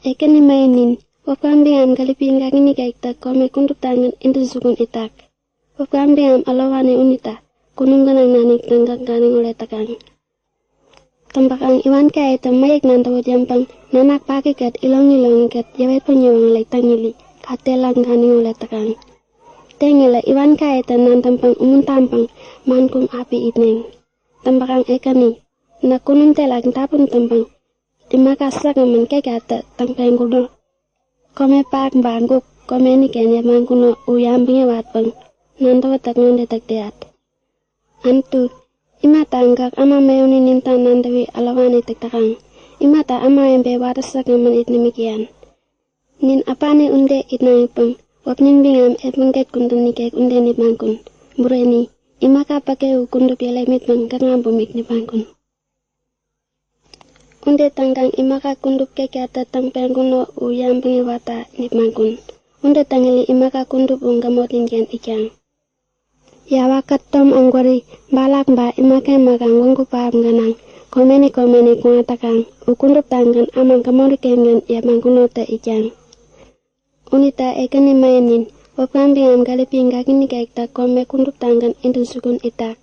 Eken ni mainin, wapkambingam kalipinga kini kaikta kome kundup tangan indu sukun itak. Wapkambingam alawane unita, kunum ganang nanik tanggang ganing oleh takang. Tambakang iwan kaya ita mayak nantawut yampang, nanak pakikat ilong kat yawet penyewang lek tangili, katelang ganing oleh takang. Tengela iwan kaya ita nantampang umun tampang, mankum api itneng. Tambakang ekani, na kunum telang tapun tampang, imakasak aman kekata tangpeng kuno. Kome pak bangkuk, kome ni kenya mangkuno uyambinge watpang, nantawut tak nonde tak teat. Antu, imata anggak ama meuni ninta nandawi alawane tak takang. Imata ama embe watasak aman itnemikian. Nin apane unde itnaipang, wap nin bingam epengket kuntan nikek unde ni bangkun. Bureni, imaka pakeu kundup yalemit bang kangampumik ni bangkun. Unde tanggang imaka kundup kekata tangpeng kuno uyambinge wata ni bangkun. Unde tangili imaka kundup unggamotin kian ikyang. Ya wakat tom anggwari balak ba imake magang wangku paham ganang. Komeni kungatakang ukundup tanggan amang kamori kengen ya mangkuno ta ikyang. Unita ekani mainin wapkambingam kalipinga kini kaikta kome kundup tanggan indu sukun itak.